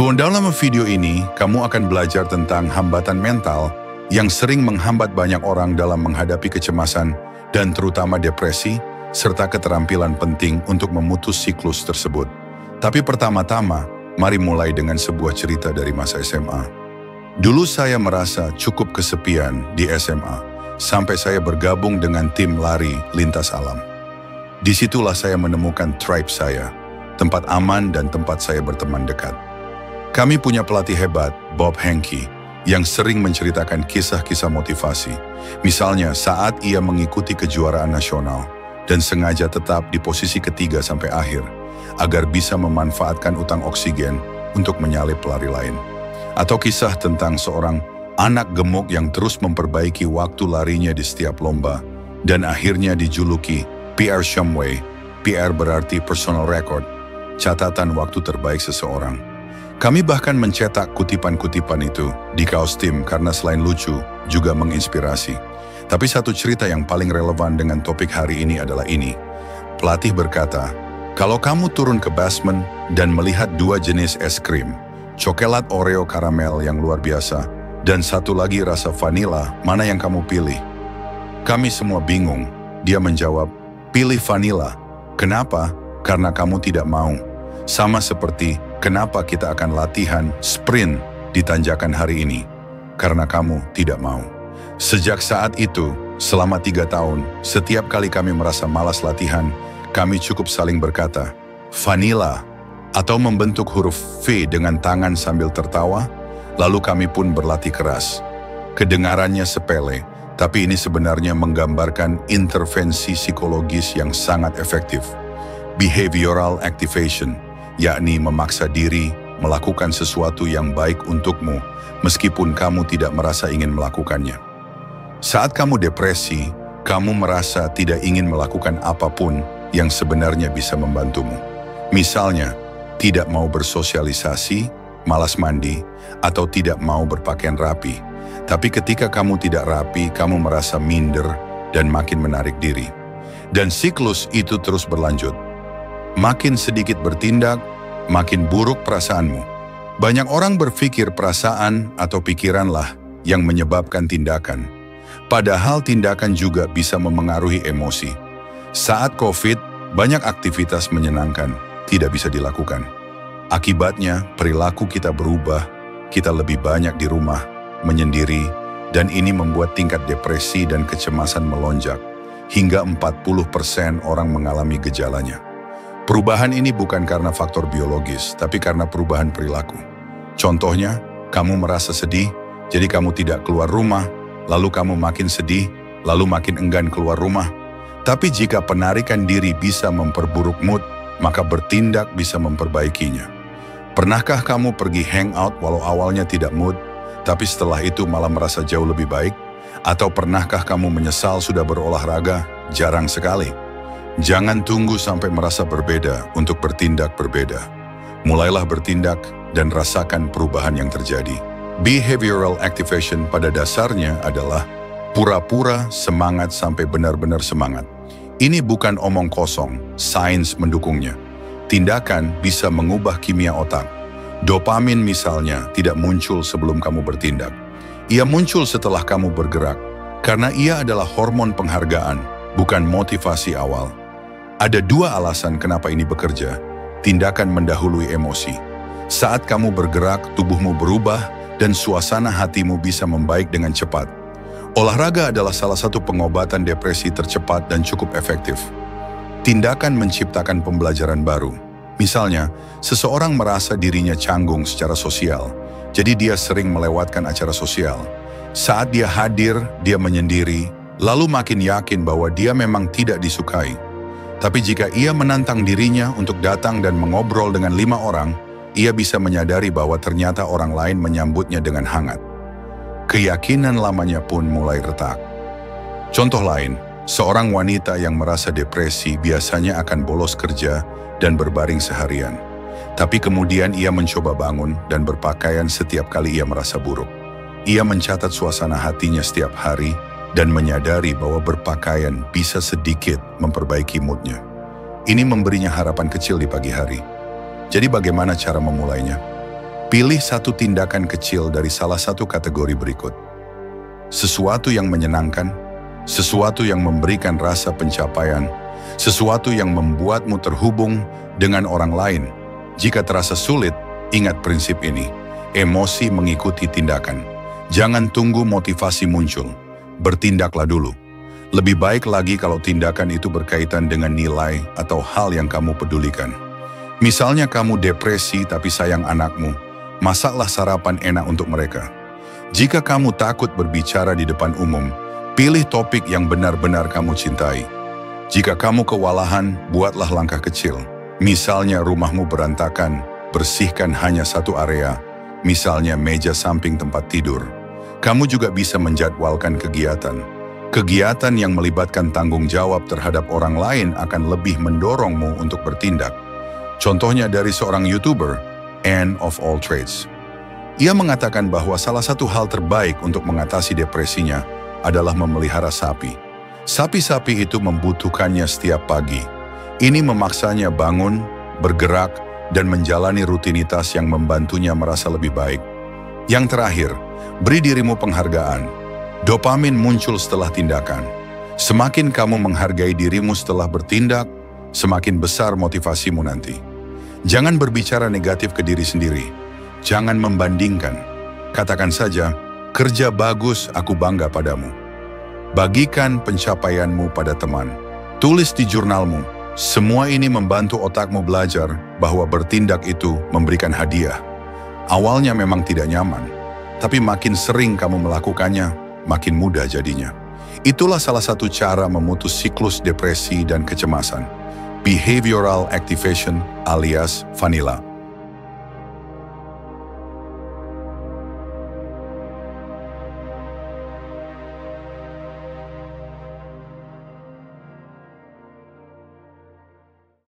Dalam video ini, kamu akan belajar tentang hambatan mental yang sering menghambat banyak orang dalam menghadapi kecemasan dan terutama depresi, serta keterampilan penting untuk memutus siklus tersebut. Tapi pertama-tama, mari mulai dengan sebuah cerita dari masa SMA. Dulu saya merasa cukup kesepian di SMA, sampai saya bergabung dengan tim lari lintas alam. Disitulah saya menemukan tribe saya, tempat aman dan tempat saya berteman dekat. Kami punya pelatih hebat, Bob Henke, yang sering menceritakan kisah-kisah motivasi. Misalnya saat ia mengikuti kejuaraan nasional dan sengaja tetap di posisi ketiga sampai akhir, agar bisa memanfaatkan utang oksigen untuk menyalip pelari lain. Atau kisah tentang seorang anak gemuk yang terus memperbaiki waktu larinya di setiap lomba dan akhirnya dijuluki PR Shumway. PR berarti personal record, catatan waktu terbaik seseorang. Kami bahkan mencetak kutipan-kutipan itu di kaos tim karena selain lucu, juga menginspirasi. Tapi satu cerita yang paling relevan dengan topik hari ini adalah ini. Pelatih berkata, kalau kamu turun ke basement dan melihat dua jenis es krim, coklat Oreo karamel yang luar biasa, dan satu lagi rasa vanila, mana yang kamu pilih? Kami semua bingung. Dia menjawab, pilih vanila. Kenapa? Karena kamu tidak mau. Sama seperti kenapa kita akan latihan sprint di tanjakan hari ini? Karena kamu tidak mau. Sejak saat itu, selama 3 tahun, setiap kali kami merasa malas latihan, kami cukup saling berkata, vanila, atau membentuk huruf V dengan tangan sambil tertawa, lalu kami pun berlatih keras. Kedengarannya sepele, tapi ini sebenarnya menggambarkan intervensi psikologis yang sangat efektif. Behavioral activation, yakni memaksa diri melakukan sesuatu yang baik untukmu, meskipun kamu tidak merasa ingin melakukannya. Saat kamu depresi, kamu merasa tidak ingin melakukan apapun yang sebenarnya bisa membantumu. Misalnya, tidak mau bersosialisasi, malas mandi, atau tidak mau berpakaian rapi. Tapi ketika kamu tidak rapi, kamu merasa minder dan makin menarik diri. Dan siklus itu terus berlanjut. Makin sedikit bertindak, makin buruk perasaanmu. Banyak orang berpikir perasaan atau pikiranlah yang menyebabkan tindakan. Padahal tindakan juga bisa memengaruhi emosi. Saat COVID, banyak aktivitas menyenangkan tidak bisa dilakukan. Akibatnya, perilaku kita berubah, kita lebih banyak di rumah, menyendiri, dan ini membuat tingkat depresi dan kecemasan melonjak, hingga 40% orang mengalami gejalanya. Perubahan ini bukan karena faktor biologis, tapi karena perubahan perilaku. Contohnya, kamu merasa sedih, jadi kamu tidak keluar rumah, lalu kamu makin sedih, lalu makin enggan keluar rumah. Tapi jika penarikan diri bisa memperburuk mood, maka bertindak bisa memperbaikinya. Pernahkah kamu pergi hangout walau awalnya tidak mood, tapi setelah itu malah merasa jauh lebih baik? Atau pernahkah kamu menyesal sudah berolahraga? Jarang sekali. Jangan tunggu sampai merasa berbeda untuk bertindak berbeda. Mulailah bertindak dan rasakan perubahan yang terjadi. Behavioral activation pada dasarnya adalah pura-pura semangat sampai benar-benar semangat. Ini bukan omong kosong, sains mendukungnya. Tindakan bisa mengubah kimia otak. Dopamin misalnya tidak muncul sebelum kamu bertindak. Ia muncul setelah kamu bergerak, karena ia adalah hormon penghargaan, bukan motivasi awal. Ada 2 alasan kenapa ini bekerja. Tindakan mendahului emosi. Saat kamu bergerak, tubuhmu berubah dan suasana hatimu bisa membaik dengan cepat. Olahraga adalah salah satu pengobatan depresi tercepat dan cukup efektif. Tindakan menciptakan pembelajaran baru. Misalnya, seseorang merasa dirinya canggung secara sosial, jadi dia sering melewatkan acara sosial. Saat dia hadir, dia menyendiri, lalu makin yakin bahwa dia memang tidak disukai. Tapi jika ia menantang dirinya untuk datang dan mengobrol dengan 5 orang, ia bisa menyadari bahwa ternyata orang lain menyambutnya dengan hangat. Keyakinan lamanya pun mulai retak. Contoh lain, seorang wanita yang merasa depresi biasanya akan bolos kerja dan berbaring seharian. Tapi kemudian ia mencoba bangun dan berpakaian setiap kali ia merasa buruk. Ia mencatat suasana hatinya setiap hari dan menyadari bahwa berpakaian bisa sedikit memperbaiki moodnya. Ini memberinya harapan kecil di pagi hari. Jadi bagaimana cara memulainya? Pilih satu tindakan kecil dari salah satu kategori berikut. Sesuatu yang menyenangkan, sesuatu yang memberikan rasa pencapaian, sesuatu yang membuatmu terhubung dengan orang lain. Jika terasa sulit, ingat prinsip ini. Emosi mengikuti tindakan. Jangan tunggu motivasi muncul. Bertindaklah dulu. Lebih baik lagi kalau tindakan itu berkaitan dengan nilai atau hal yang kamu pedulikan. Misalnya kamu depresi tapi sayang anakmu, masaklah sarapan enak untuk mereka. Jika kamu takut berbicara di depan umum, pilih topik yang benar-benar kamu cintai. Jika kamu kewalahan, buatlah langkah kecil. Misalnya rumahmu berantakan, bersihkan hanya satu area, misalnya meja samping tempat tidur. Kamu juga bisa menjadwalkan kegiatan. Kegiatan yang melibatkan tanggung jawab terhadap orang lain akan lebih mendorongmu untuk bertindak. Contohnya dari seorang YouTuber, Anne of All Trades. Ia mengatakan bahwa salah satu hal terbaik untuk mengatasi depresinya adalah memelihara sapi. Sapi-sapi itu membutuhkannya setiap pagi. Ini memaksanya bangun, bergerak, dan menjalani rutinitas yang membantunya merasa lebih baik. Yang terakhir, beri dirimu penghargaan. Dopamin muncul setelah tindakan. Semakin kamu menghargai dirimu setelah bertindak, semakin besar motivasimu nanti. Jangan berbicara negatif ke diri sendiri. Jangan membandingkan. Katakan saja, kerja bagus, aku bangga padamu. Bagikan pencapaianmu pada teman. Tulis di jurnalmu. Semua ini membantu otakmu belajar bahwa bertindak itu memberikan hadiah. Awalnya memang tidak nyaman, tapi makin sering kamu melakukannya, makin mudah jadinya. Itulah salah satu cara memutus siklus depresi dan kecemasan. Behavioral activation alias vanilla.